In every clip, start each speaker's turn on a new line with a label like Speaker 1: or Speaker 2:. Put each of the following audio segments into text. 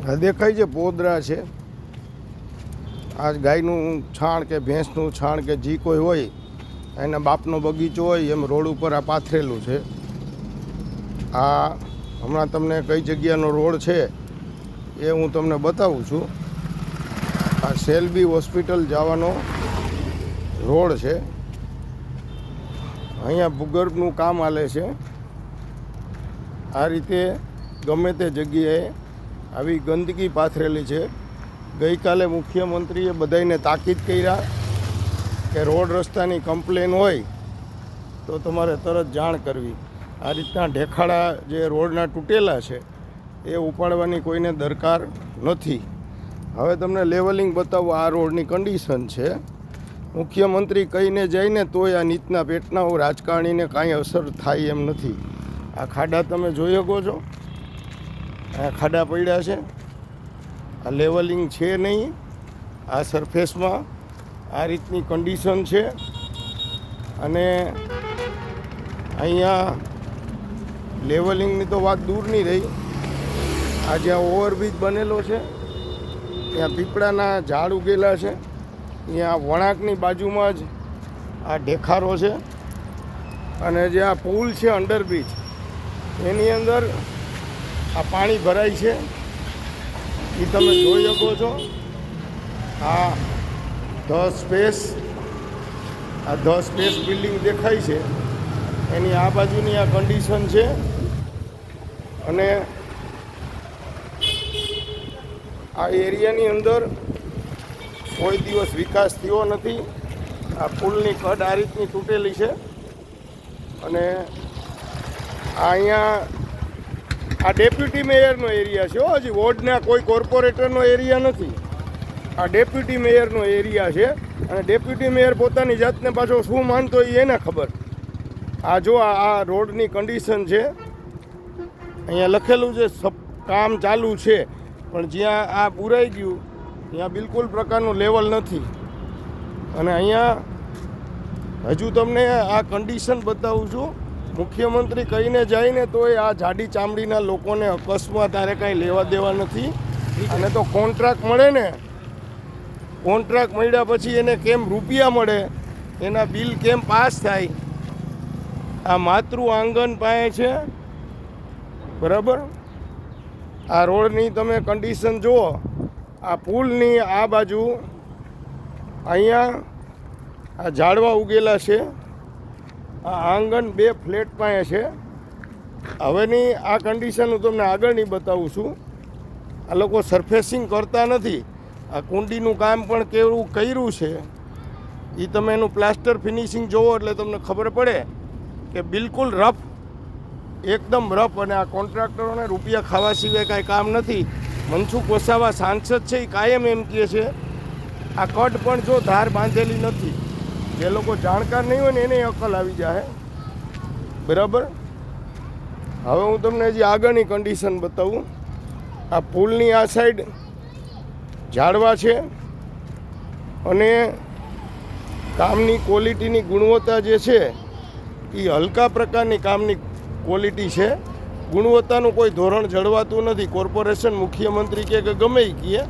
Speaker 1: આ દેખાય છે પોદરા છે. આ ગાયનું છાણ કે ભેંસનું છાણ કે જે કોઈ હોય એના બાપનો બગીચો હોય એમ રોડ ઉપર આ પાથરેલું છે. આ હમણાં તમને કઈ જગ્યાનો રોડ છે એ હું તમને બતાવું છું. આ સેલબી હોસ્પિટલ જવાનો રોડ છે. અહીંયા ભૂગર્ભનું કામ હાલે છે. આ રીતે ગમે તે જગ્યાએ આવી ગંદકી પાથરેલી છે. ગઈકાલે મુખ્યમંત્રીએ બધાને તાકીદ કર્યા કે રોડ રસ્તાની કમ્પ્લેન હોય તો તમારે તરત જાણ કરવી. આ રીતના ઢેખાડા જે રોડના તૂટેલા છે એ ઉપાડવાની કોઈને દરકાર નથી. હવે તમને લેવલિંગ બતાવો. આ રોડની કન્ડિશન છે. મુખ્યમંત્રી કહીને જઈને તોય આ નીતના પેટના રાજકારણીને કાંઈ અસર થાય એમ નથી. આ ખાડા તમે જોઈ શકો છો. આ ખાડા પડ્યા છે. આ લેવલિંગ છે નહીં. આ સરફેસમાં આ રીતની કન્ડિશન છે. અને અહીંયા લેવલિંગની તો વાત દૂર નહીં રહી. આ જ્યાં ઓવરબ્રિજ બનેલો છે ત્યાં પીપળાના ઝાડ ઉગેલા છે. અહીંયા વળાંકની બાજુમાં જ આ ઢેખારો છે. અને જે આ પુલ છે અંડરબ્રિજ એની અંદર આ પાણી ભરાય છે. એ તમે જોઈ શકો છો. આ ધ સ્પેસ બિલ્ડિંગ દેખાય છે એની આ બાજુની આ કન્ડિશન છે. અને આ એરિયાની અંદર કોઈ દિવસ વિકાસ થયો નથી. આ પુલની કડ આ રીતની તૂટેલી છે. અને અહીંયા આ ડેપ્યુટી મેયરનો એરિયા છે. હજી વોર્ડના કોઈ કોર્પોરેટરનો એરિયા નથી. આ ડેપ્યુટી મેયરનો એરિયા છે. અને ડેપ્યુટી મેયર પોતાની જાતને પાછો શું માનતો હોય એને ખબર. આ જો આ રોડની કન્ડિશન છે. અહીંયા લખેલું છે કામ ચાલુ છે, પણ જ્યાં આ પુરાઈ ગયું ત્યાં બિલકુલ પ્રકારનું લેવલ નથી. અને અહીંયા હજુ તમને આ કન્ડિશન બતાવું છું. મુખ્યમંત્રી કહીને જાય ને તોય આ જાડી ચામડીના લોકોને અકસ્માત તારે કાંઈ લેવા દેવા નથી. અને તો કોન્ટ્રાક્ટ મળે ને, કોન્ટ્રાક્ટ મળ્યા પછી એને કેમ રૂપિયા મળે, એના બિલ કેમ પાસ થાય. આ માતૃ આંગણ પાસે છે, બરાબર. આ રોડની તમે કન્ડિશન જુઓ. આ પુલની આ બાજુ અહીંયા આ ઝાડવા ઉગેલા છે. આ આંગણ 2 ફ્લેટ પાસે છે. હવેની આ કન્ડિશન હું તમને આગળની બતાવું છું. આ લોકો સરફેસિંગ કરતા નથી. આ કુંડીનું કામ પણ કેવું કર્યું છે એ તમે એનું પ્લાસ્ટર ફિનિશિંગ જોવો એટલે તમને ખબર પડે કે બિલકુલ રફ, એકદમ રફ. અને આ કોન્ટ્રાક્ટરોને રૂપિયા ખાવા સિવાય કાંઈ કામ નથી. મનસુખ વસાવા સાંસદ છે એ કાયમ એમ કહે છે આ કટ પણ જો ધાર બાંધેલી નથી. જે લોકો જાણકાર નહીં હોય ને એને અકલ આવી જાય, બરાબર. હવે હું તમને હજી આગળની કન્ડિશન બતાવું. આ પુલની આ સાઈડ ઝાડવા છે. અને કામની ક્વોલિટીની ગુણવત્તા જે છે એ હલકા પ્રકારની કામની ક્વોલિટી છે. ગુણવત્તાનું કોઈ ધોરણ જળવાતું નથી. કોર્પોરેશન મુખ્યમંત્રી કે ગમે એ કહે,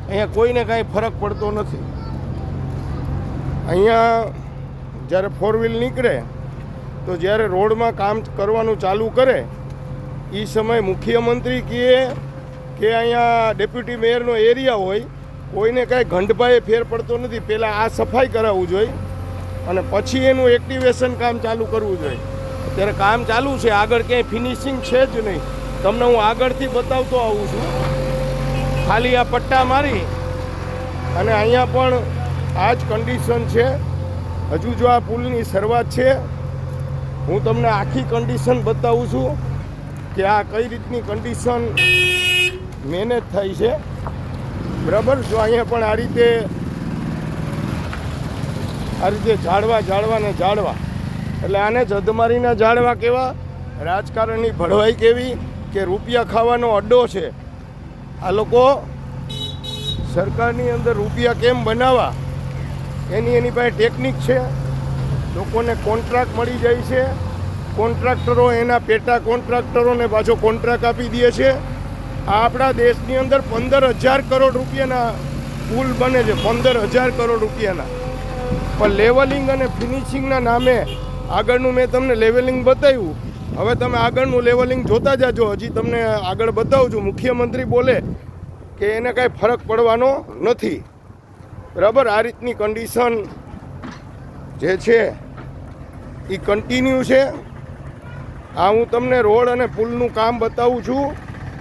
Speaker 1: અહીંયા કોઈને કાંઈ ફરક પડતો નથી. અહીંયા જ્યારે 4 વ્હીલ નીકળે તો જ્યારે રોડમાં કામ કરવાનું ચાલુ કરે એ સમયે મુખ્યમંત્રી કહે કે અહીંયા ડેપ્યુટી મેયરનો એરિયા હોય, કોઈને કાંઈ ઘંટભાએ ફેર પડતો નથી. પહેલાં આ સફાઈ કરાવવું જોઈએ અને પછી એનું એક્ટિવેશન કામ ચાલુ કરવું જોઈએ. અત્યારે કામ ચાલુ છે, આગળ ક્યાંય ફિનિશિંગ છે જ નહીં. તમને હું આગળથી બતાવતો આવું છું. ખાલી આ પટ્ટા મારી અને અહીંયા પણ આ જ કન્ડિશન છે. હજુ જો આ પુલની શરૂઆત છે. હું તમને આખી કન્ડિશન બતાવું છું કે આ કઈ રીતની કન્ડિશન મેનેજ થાય છે, બરાબર. જો અહીંયા પણ આ રીતે ઝાડવા એટલે આને જ અધમારીના ઝાડવા કેવા, રાજકારણની ભળવાઈ કેવી કે રૂપિયા ખાવાનો અડ્ડો છે. આ લોકો સરકારની અંદર રૂપિયા કેમ બનાવવા એની પાસે ટેકનિક છે. લોકોને કોન્ટ્રાક્ટ મળી જાય છે. કોન્ટ્રાક્ટરો એના પેટા કોન્ટ્રાક્ટરોને પાછો કોન્ટ્રાક્ટ આપી દે છે. આપણા દેશની અંદર 15,000 કરોડ રૂપિયાના પુલ બને છે, 15,000 કરોડ રૂપિયાના. પણ લેવલિંગ અને ફિનિશિંગના નામે આગળનું મેં તમને લેવલિંગ બતાવ્યું. હવે તમે આગળનું લેવલિંગ જોતા જાજો. હજી તમને આગળ બતાવું છું. મુખ્યમંત્રી બોલે કે એને કાંઈ ફરક પડવાનો નથી. બરાબર, આ રીતની કન્ડિશન જે છે એ કન્ટિન્યુ છે. આ હું તમને રોડ અને પુલનું કામ બતાવું છું.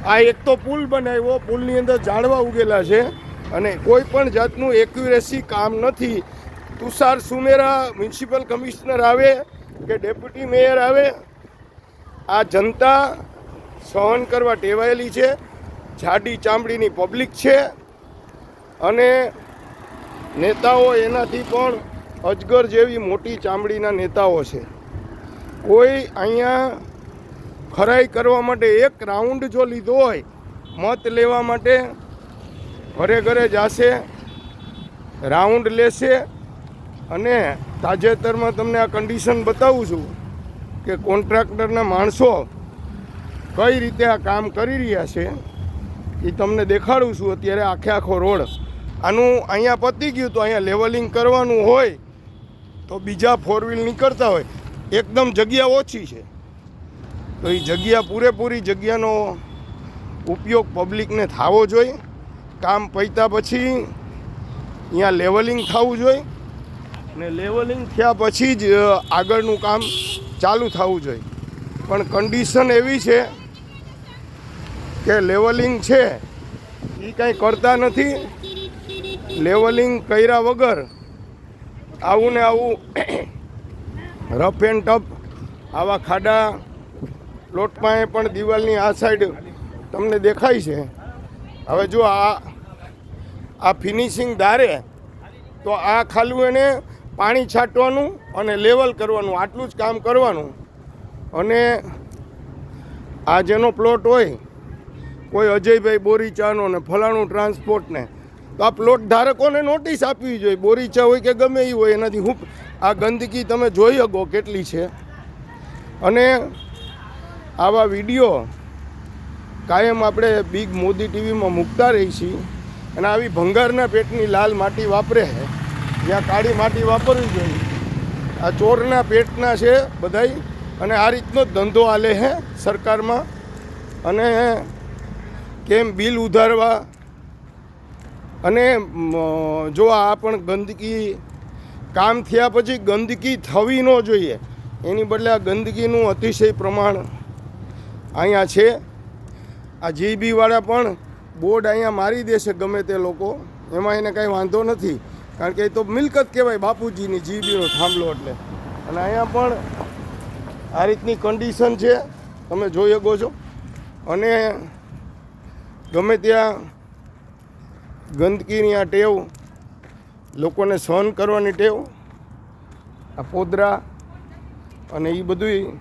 Speaker 1: આ એક તો પુલ બનાવ્યો, પુલની અંદર ઝાડવા ઉગેલા છે અને કોઈ પણ જાતનું એક્યુરેસી કામ નથી. તુષાર સુમેરા મ્યુનિસિપલ કમિશનર આવે કે ડેપ્યુટી મેયર આવે, આ જનતા સહન કરવા ટેવાયેલી છે. જાડી ચામડીની પબ્લિક છે અને નેતાઓ એનાથી પણ અજગર જેવી મોટી ચામડીના નેતાઓ છે. કોઈ અહીંયા ખરાઈ કરવા માટે એક રાઉન્ડ જો લીધો હોય, મત લેવા માટે ઘરે ઘરે જશે, રાઉન્ડ લેશે. અને તાજેતરમાં તમને આ કન્ડિશન બતાવું છું કે કોન્ટ્રાક્ટરના માણસો કઈ રીતે આ કામ કરી રહ્યા છે એ તમને દેખાડું છું. અત્યારે આખો રોડ આનું અહીંયા પતી ગયું તો અહીંયા લેવલિંગ કરવાનું હોય તો બીજા 4 વ્હીલ નીકળતા હોય. એકદમ જગ્યા ઓછી છે તો એ જગ્યા પૂરેપૂરી જગ્યાનો ઉપયોગ પબ્લિકને થવો જોઈએ. કામ પત્યા પછી અહીંયા લેવલિંગ થવું જોઈએ ને લેવલિંગ થયા પછી જ આગળનું કામ ચાલુ થવું જોઈએ. પણ કન્ડિશન એવી છે કે લેવલિંગ છે એ કાંઈ કરતા નથી. લેવલિંગ કર્યા વગર આવું ને આવું રફ એન્ડ ટફ આવા ખાડા પ્લોટમાં પણ દિવાલની આ સાઈડ તમને દેખાય છે. હવે જો આ ફિનિશિંગ ધારે તો આ ખાલી એને પાણી છાંટવાનું અને લેવલ કરવાનું, આટલું જ કામ કરવાનું. અને આ જેનો પ્લોટ હોય, કોઈ અજયભાઈ બોરીચાનો ને ફલાણું ટ્રાન્સપોર્ટને, તો આ પ્લોટ ધારકોને નોટિસ આપવી જોઈએ. બોરીચા હોય કે ગમે એ હોય, એનાથી હું આ ગંદકી તમે જોઈ શકો કેટલી છે. અને આવા વિડીયો કાયમ આપણે બિગ મોદી ટીવીમાં મૂકતા રહી છીએ. અને આવી ભંગારના પેટની લાલ માટી વાપરે છે, જ્યાં કાળી માટી વાપરવી જોઈએ. આ ચોરના પેટના છે બધાય. અને આ રીતનો જ ધંધો હાલે છે સરકારમાં. અને કેમ બિલ ઉધારવા. અને જો આ પણ ગંદકી કામ થયા પછી ગંદકી થવી ન જોઈએ, એની બદલે આ ગંદકીનું અતિશય પ્રમાણ અહીંયા છે. આ જીબીવાળા પણ બોર્ડ અહીંયા મારી દેશે ગમે તે લોકો, એમાં એને કાંઈ વાંધો નથી. કારણ કે એ તો મિલકત કહેવાય બાપુજીની, જીબીનો થાંભલો એટલે. અને અહીંયા પણ આ રીતની કન્ડિશન છે, તમે જોઈ શકો છો. અને ગમે ત્યાં ગંદકીની આ ટેવ, લોકોને સહન કરવાની ટેવ, આ પોદરા અને એ બધું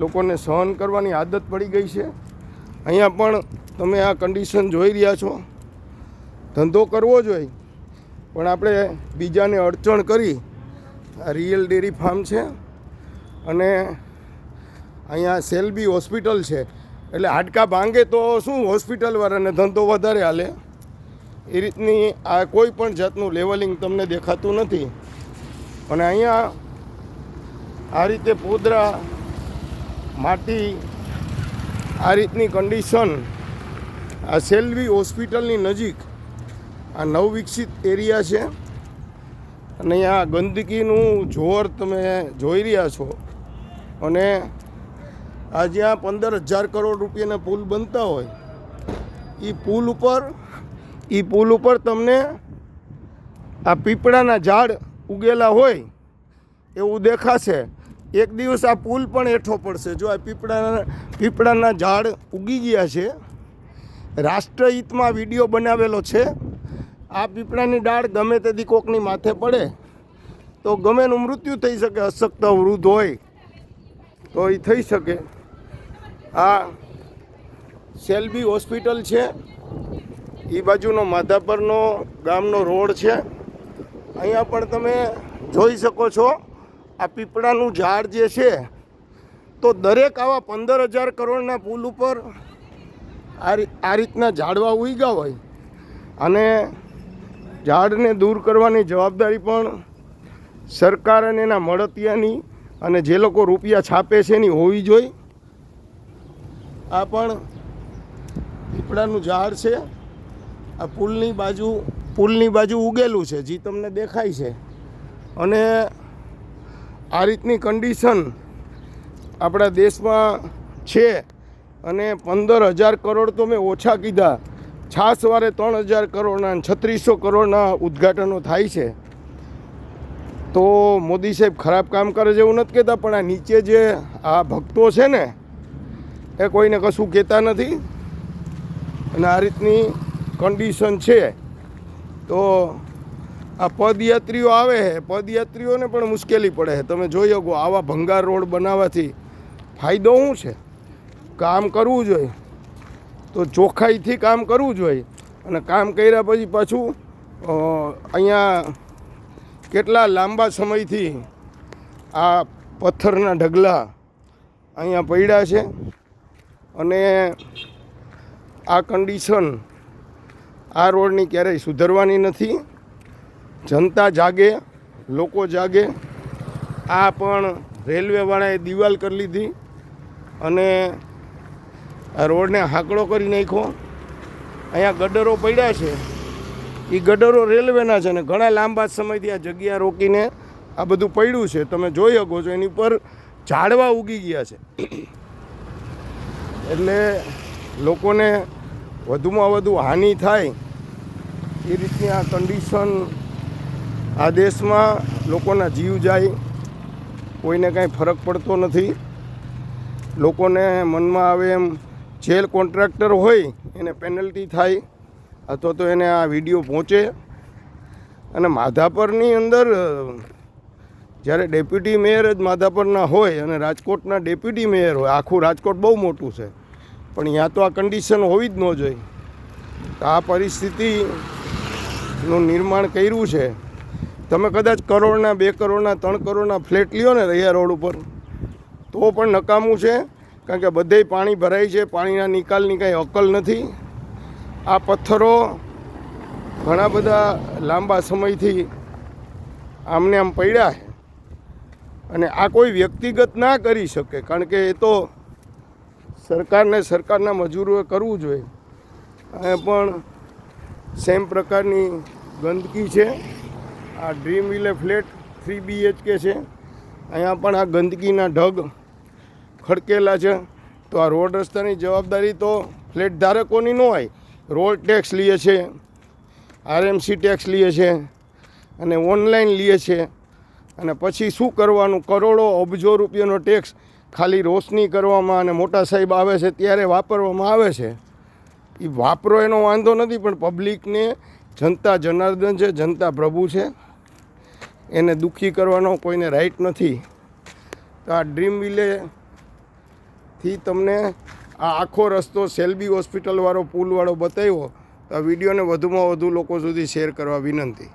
Speaker 1: લોકોને સહન કરવાની આદત પડી ગઈ છે. અહીંયા પણ તમે આ કન્ડિશન જોઈ રહ્યા છો. ધંધો કરવો જોઈએ પણ આપણે બીજાને અડચણ કરી. આ રિયલ ડેરી ફાર્મ છે અને અહીંયા સેલ્બી હોસ્પિટલ છે. એટલે હાડકા ભાંગે તો શું હોસ્પિટલવાળાને ધંધો વધારે હાલે. એ રીતની આ કોઈ પણ જાતનું લેવલિંગ તમને દેખાતું નથી. અને અહીંયા આ રીતે પોદરા, માટી, આ રીતની કન્ડિશન આ સેલ્વી હોસ્પિટલની નજીક આ નવવિકસિત એરિયા છે. અને અહીંયા ગંદકીનું જોર તમે જોઈ રહ્યા છો. અને આ જ્યાં 15,000 કરોડ રૂપિયાના પુલ બનતા હોય, એ પુલ ઉપર તમને આ પીપળાના ઝાડ ઉગેલા હોય એવું દેખાશે. એક દિવસ આ પુલ પણ હેઠો પડશે. જો આ પીપળાના ઝાડ ઉગી ગયા છે. રાષ્ટ્રહિતમાં વિડીયો બનાવેલો છે. આ પીપળાની ડાળ ગમે તેથી કોકની માથે પડે તો ગમેનું મૃત્યુ થઈ શકે. અશક્ત વૃદ્ધ હોય તો એ થઈ શકે. આ સેલ્બી હોસ્પિટલ છે. એ બાજુનો માધાપરનો ગામનો રોડ છે. અહીંયા પણ તમે જોઈ શકો છો આ પીપળાનું ઝાડ જે છે. તો દરેક આવા 15,000 કરોડના પુલ ઉપર આ રીતના ઝાડવા ઉગ્યા હોય અને ઝાડને દૂર કરવાની જવાબદારી પણ સરકાર અને એના મળતિયાની અને જે લોકો રૂપિયા છાપે છે એની હોવી જોઈએ. આ પણ પીપળાનું ઝાડ છે. આ પુલની બાજુ ઉગેલું છે જે તમને દેખાય છે. અને આ રીતની કન્ડિશન આપણા દેશમાં છે. અને 15,000 કરોડ તો મેં ઓછા કીધા. છાસવારે 3,000 કરોડના 3600 કરોડના ઉદ્ઘાટનો થાય છે. તો મોદી સાહેબ ખરાબ કામ કરે છે એવું નથી કહેતા, પણ આ નીચે જે આ ભક્તો છે ને એ કોઈને કશું કહેતા નથી. અને આ રીતની કન્ડિશન છે. તો આ પદયાત્રીઓ આવે છે, પદયાત્રીઓને પણ મુશ્કેલી પડે છે. તમે જોઈ શકો આવા ભંગાર રોડ બનાવવાથી ફાયદો શું છે? કામ કરવું જોઈએ તો ચોખ્ખાઈથી કામ કરવું જોઈએ. અને કામ કર્યા પછી પાછું અહીંયા કેટલા લાંબા સમયથી આ પથ્થરના ઢગલા અહીંયા પડ્યા છે. અને આ કન્ડિશન આ રોડની ક્યારેય સુધરવાની નથી. જનતા જાગે, લોકો જાગે. આ પણ રેલવેવાળાએ દિવાલ કરી લીધી અને આ રોડને હાંકડો કરી નાખ્યો. અહીંયા ગડરો પડ્યા છે, એ ગડરો રેલવેના છે ને ઘણા લાંબા સમયથી આ જગ્યા રોકીને આ બધું પડ્યું છે. તમે જોઈ શકો છો એની પર ઝાડવા ઉગી ગયા છે. એટલે લોકોને વધુમાં વધુ હાનિ થાય એ રીતની આ કન્ડિશન. આ દેશમાં લોકોના જીવ જાય, કોઈને કાંઈ ફરક પડતો નથી. લોકોને મનમાં આવે એમ જેલ કોન્ટ્રાક્ટર હોય એને પેનલ્ટી થાય અથવા તો એને આ વિડીયો પહોંચે. અને માધાપરની અંદર જ્યારે ડેપ્યુટી મેયર જ માધાપરના હોય અને રાજકોટના ડેપ્યુટી મેયર હોય, આખું રાજકોટ બહુ મોટું છે, પણ ત્યાં તો આ કન્ડિશન હોવી જ ન જોઈએ. તો આ પરિસ્થિતિનું નિર્માણ કર્યું છે. તમે કદાચ કરોડના, 2 કરોડના, 3 કરોડના ફ્લેટ લ્યો ને રૈયા રોડ ઉપર તો પણ નકામું છે. કારણ કે બધે પાણી ભરાય છે, પાણીના નિકાલની કાંઈ અકલ નથી. આ પથ્થરો ઘણા બધા લાંબા સમયથી આમને આમ પડ્યા છે. અને આ કોઈ વ્યક્તિગત ના કરી શકે, કારણ કે એ તો સરકારને, સરકારના મજૂરોએ કરવું જોઈએ. અહીંયા પણ સેમ પ્રકારની ગંદકી છે. આ ડ્રીમ વિલે ફ્લેટ 3 BHK છે. અહીંયા પણ આ ગંદકીના ઢગ ખડકેલા છે. તો આ રોડ રસ્તાની જવાબદારી તો ફ્લેટ ધારકોની ન હોય. રોડ ટેક્સ લે છે, RMC ટેક્સ લે છે અને ઓનલાઈન લે છે. અને પછી શું કરવાનું? કરોડો અબજો રૂપિયાનો ટેક્સ ખાલી રોશની કરવામાં અને મોટા સાહેબ આવે છે ત્યારે વાપરવામાં આવે છે. એ વાપરો એનો વાંધો નથી, પણ પબ્લિકને, જનતા જનાર્દન છે, જનતા પ્રભુ છે, એને દુઃખી કરવાનો કોઈને રાઈટ નથી. તો આ ડ્રીમ વિલેથી તમને આ આખો રસ્તો સેલ્બી હોસ્પિટલવાળો પુલવાળો બતાવ્યો. તો આ વિડીયોને વધુમાં વધુ લોકો સુધી શેર કરવા વિનંતી.